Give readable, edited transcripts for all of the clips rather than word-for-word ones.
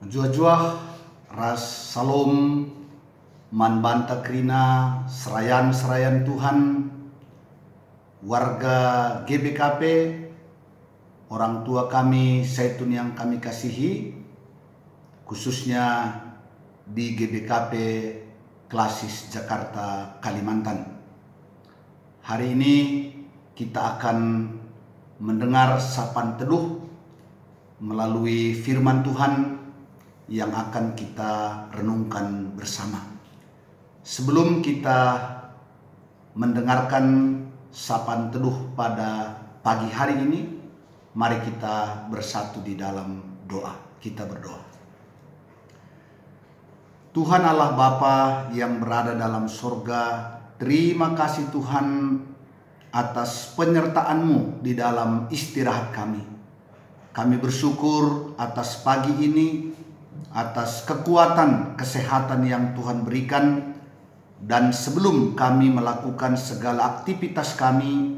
Jua-jua ras salom man banta krina serayan Tuhan warga GBKP, orang tua kami Zaitun yang kami kasihi, khususnya di GBKP Klasis Jakarta, Kalimantan. Hari ini kita akan mendengar sapaan teduh melalui firman Tuhan yang akan kita renungkan bersama. Sebelum kita mendengarkan sapaan teduh pada pagi hari ini, mari kita bersatu di dalam doa. Kita berdoa. Tuhan Allah Bapa yang berada dalam sorga, terima kasih Tuhan atas penyertaan-Mu di dalam istirahat kami. Kami bersyukur atas pagi ini, atas kekuatan, kesehatan yang Tuhan berikan. Dan sebelum kami melakukan segala aktivitas kami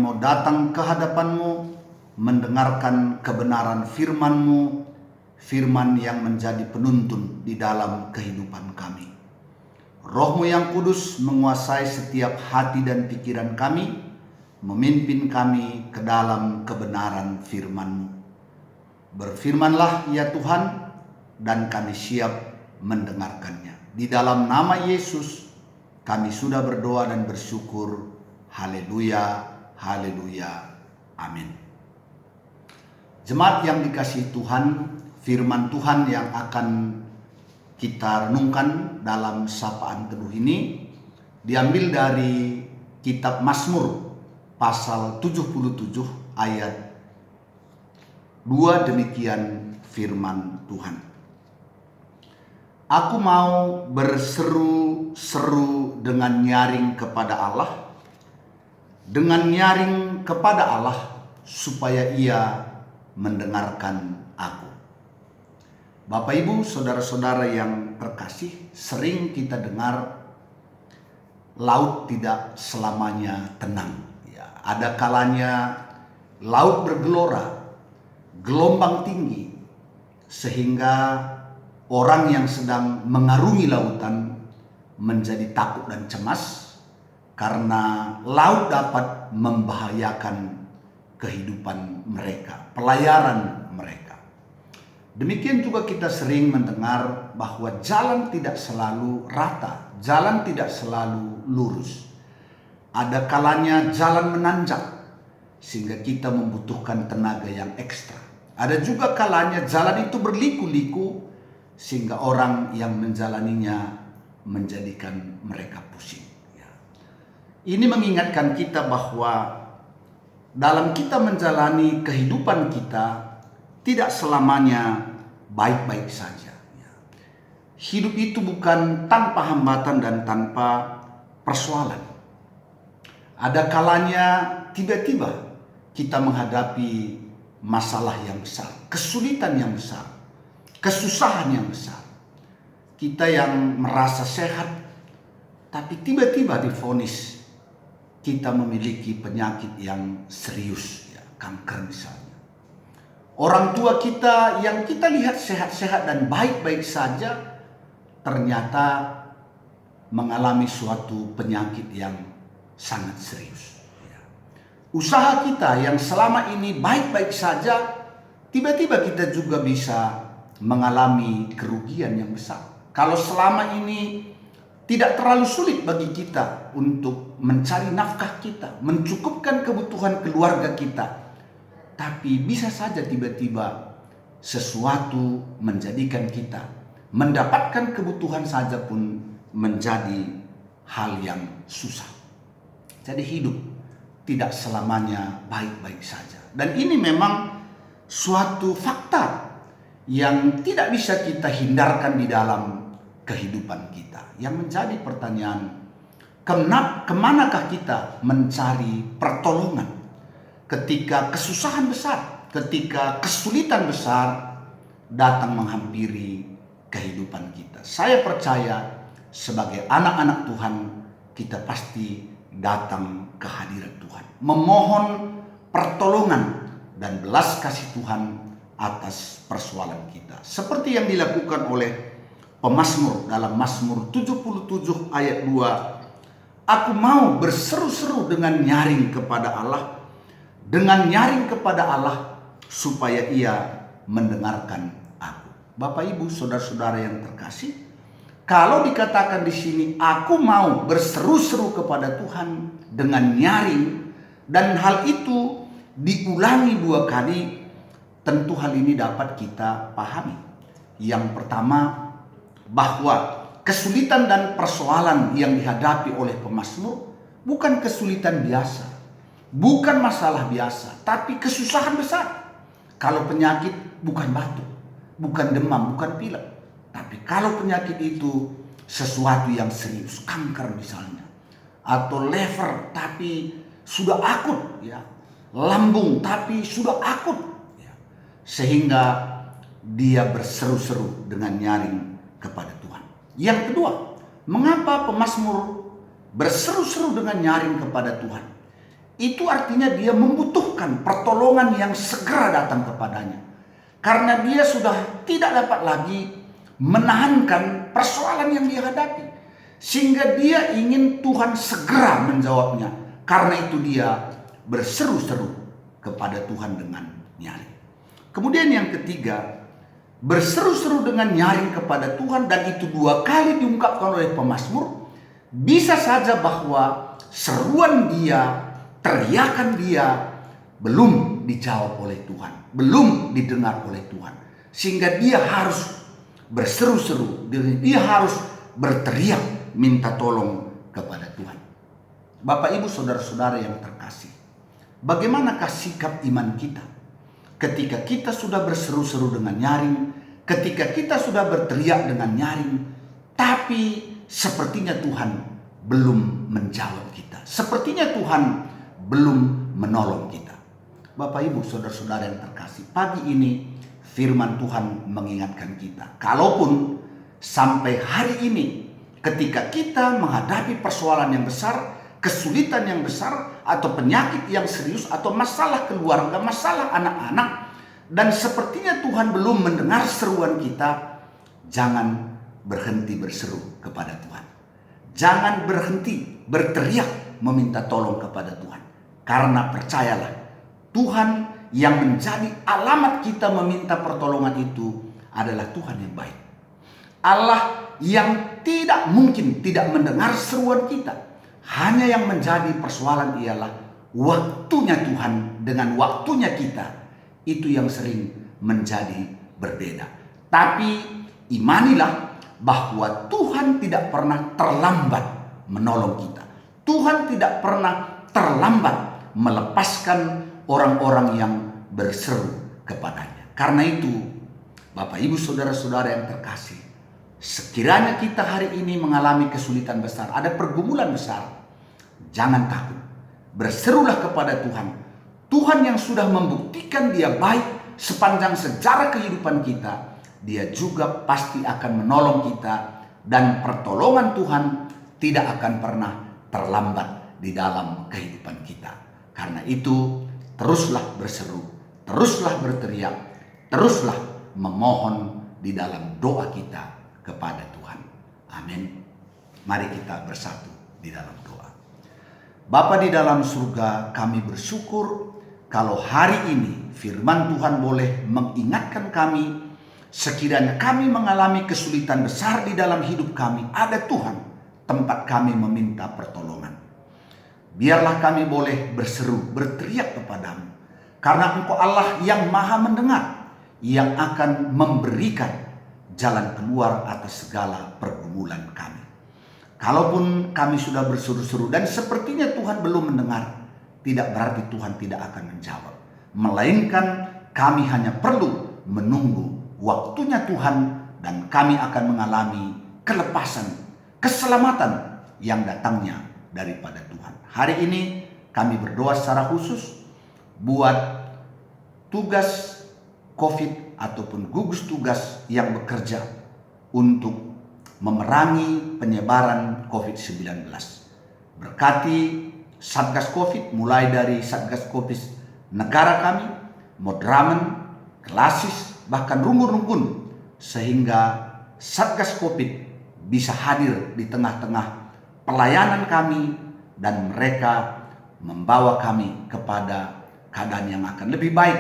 mau datang ke hadapan-Mu, mendengarkan kebenaran firman-Mu, firman yang menjadi penuntun di dalam kehidupan kami. Roh-Mu yang kudus menguasai setiap hati dan pikiran kami, memimpin kami ke dalam kebenaran firman-Mu. Berfirmanlah ya Tuhan, dan kami siap mendengarkannya. Di dalam nama Yesus kami sudah berdoa dan bersyukur. Haleluya, haleluya, amin. Jemaat yang dikasihi Tuhan, firman Tuhan yang akan kita renungkan dalam sapaan teduh ini diambil dari kitab Mazmur pasal 77 ayat 2, demikian firman Tuhan. Aku mau berseru-seru dengan nyaring kepada Allah, dengan nyaring kepada Allah supaya Ia mendengarkan aku. Bapak Ibu, saudara-saudara yang terkasih, sering kita dengar laut tidak selamanya tenang. Ya, ada kalanya laut bergelora, gelombang tinggi, sehingga orang yang sedang mengarungi lautan menjadi takut dan cemas karena laut dapat membahayakan kehidupan mereka, pelayaran mereka. Demikian juga kita sering mendengar bahwa jalan tidak selalu rata, jalan tidak selalu lurus. Ada kalanya jalan menanjak sehingga kita membutuhkan tenaga yang ekstra. Ada juga kalanya jalan itu berliku-liku sehingga orang yang menjalaninya menjadikan mereka pusing. Ini mengingatkan kita bahwa dalam kita menjalani kehidupan kita tidak selamanya baik-baik saja. Hidup itu bukan tanpa hambatan dan tanpa persoalan. Ada kalanya tiba-tiba kita menghadapi masalah yang besar, kesulitan yang besar, kesusahan yang besar. Kita yang merasa sehat, tapi tiba-tiba divonis kita memiliki penyakit yang serius, ya, kanker misalnya. Orang tua kita yang kita lihat sehat-sehat dan baik-baik saja, ternyata mengalami suatu penyakit yang sangat serius. Usaha kita yang selama ini baik-baik saja, tiba-tiba kita juga bisa mengalami kerugian yang besar. Kalau selama ini tidak terlalu sulit bagi kita untuk mencari nafkah kita, mencukupkan kebutuhan keluarga kita, tapi bisa saja tiba-tiba sesuatu menjadikan kita mendapatkan kebutuhan saja pun menjadi hal yang susah. Jadi hidup tidak selamanya baik-baik saja. Dan ini memang suatu fakta yang tidak bisa kita hindarkan di dalam kehidupan kita. Yang menjadi pertanyaan, kemanakah kita mencari pertolongan ketika kesusahan besar, ketika kesulitan besar datang menghampiri kehidupan kita. Saya percaya sebagai anak-anak Tuhan, kita pasti datang ke hadirat Tuhan, memohon pertolongan dan belas kasih Tuhan atas persoalan kita. Seperti yang dilakukan oleh pemazmur dalam Mazmur 77 ayat 2. Aku mau berseru-seru dengan nyaring kepada Allah, dengan nyaring kepada Allah supaya ia mendengarkan aku. Bapak Ibu, saudara-saudara yang terkasih, kalau dikatakan di sini aku mau berseru-seru kepada Tuhan dengan nyaring, dan hal itu diulangi 2 kali, tentu hal ini dapat kita pahami. Yang pertama, bahwa kesulitan dan persoalan yang dihadapi oleh pemazmur bukan kesulitan biasa, bukan masalah biasa, tapi kesusahan besar. Kalau penyakit bukan batuk, bukan demam, bukan pilek, tapi kalau penyakit itu sesuatu yang serius, kanker misalnya, atau liver tapi sudah akut, ya, lambung tapi sudah akut, ya, sehingga dia berseru-seru dengan nyaring kepada Tuhan. Yang kedua, mengapa pemazmur berseru-seru dengan nyaring kepada Tuhan? Itu artinya dia membutuhkan pertolongan yang segera datang kepadanya, karena dia sudah tidak dapat lagi menahankan persoalan yang dia hadapi, sehingga dia ingin Tuhan segera menjawabnya. Karena itu dia berseru-seru kepada Tuhan dengan nyaring. Kemudian yang ketiga, berseru-seru dengan nyaring kepada Tuhan, dan itu 2 kali diungkapkan oleh pemazmur. Bisa saja bahwa seruan dia, teriakan dia belum dijawab oleh Tuhan, belum didengar oleh Tuhan, sehingga dia harus berseru-seru, dia harus berteriak minta tolong kepada Tuhan. Bapak Ibu saudara-saudara yang terkasih, bagaimanakah sikap iman kita ketika kita sudah berseru-seru dengan nyaring, ketika kita sudah berteriak dengan nyaring, tapi sepertinya Tuhan belum menjawab kita, sepertinya Tuhan belum menolong kita. Bapak Ibu saudara-saudara yang terkasih, pagi ini firman Tuhan mengingatkan kita, kalaupun sampai hari ini ketika kita menghadapi persoalan yang besar, kesulitan yang besar, atau penyakit yang serius, atau masalah keluarga, masalah anak-anak, dan sepertinya Tuhan belum mendengar seruan kita, jangan berhenti berseru kepada Tuhan. Jangan berhenti berteriak meminta tolong kepada Tuhan. Karena percayalah, Tuhan yang menjadi alamat kita meminta pertolongan itu adalah Tuhan yang baik. Allah yang tidak mungkin tidak mendengar seruan kita. Hanya yang menjadi persoalan ialah waktunya Tuhan dengan waktunya kita. Itu yang sering menjadi berbeda. Tapi imanilah bahwa Tuhan tidak pernah terlambat menolong kita. Tuhan tidak pernah terlambat melepaskan orang-orang yang berseru kepadanya. Karena itu, Bapak Ibu saudara-saudara yang terkasih, sekiranya kita hari ini mengalami kesulitan besar, ada pergumulan besar, jangan takut. Berserulah kepada Tuhan. Tuhan yang sudah membuktikan dia baik sepanjang sejarah kehidupan kita, dia juga pasti akan menolong kita, dan pertolongan Tuhan tidak akan pernah terlambat di dalam kehidupan kita. Karena itu, teruslah berseru, teruslah berteriak, teruslah memohon di dalam doa kita kepada Tuhan. Amin. Mari kita bersatu di dalam doa. Bapa di dalam surga, kami bersyukur kalau hari ini firman Tuhan boleh mengingatkan kami, sekiranya kami mengalami kesulitan besar di dalam hidup kami, ada Tuhan tempat kami meminta pertolongan. Biarlah kami boleh berseru, berteriak kepadamu, karena Engkau Allah yang maha mendengar, yang akan memberikan jalan keluar atas segala pergumulan kami. Kalaupun kami sudah berseru-seru dan sepertinya Tuhan belum mendengar, tidak berarti Tuhan tidak akan menjawab. Melainkan kami hanya perlu menunggu waktunya Tuhan, dan kami akan mengalami kelepasan, keselamatan yang datangnya daripada Tuhan. Hari ini kami berdoa secara khusus buat tugas COVID ataupun gugus tugas yang bekerja untuk memerangi penyebaran COVID-19. Berkati Satgas COVID, mulai dari Satgas COVID negara kami, Madramen, Klasis, bahkan rumpun-rumpun, sehingga Satgas Covid bisa hadir di tengah-tengah pelayanan kami dan mereka membawa kami kepada keadaan yang akan lebih baik,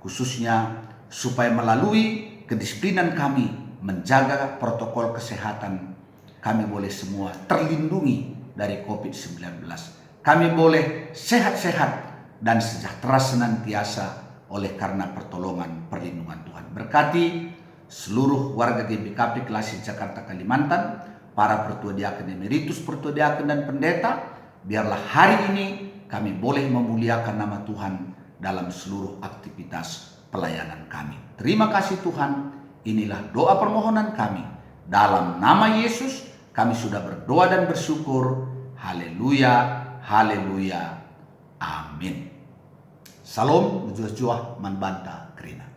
khususnya supaya melalui kedisiplinan kami menjaga protokol kesehatan, kami boleh semua terlindungi dari COVID-19. Kami boleh sehat-sehat dan sejahtera senantiasa oleh karena pertolongan perlindungan Tuhan. Berkati seluruh warga GBKP Klasis Jakarta Kalimantan, para pertua diaken emeritus, pertua diaken dan pendeta, biarlah hari ini kami boleh memuliakan nama Tuhan dalam seluruh aktivitas pelayanan kami. Terima kasih Tuhan, inilah doa permohonan kami. Dalam nama Yesus kami sudah berdoa dan bersyukur. Haleluya, haleluya, amin. Salam, Juah Manbanta Krina.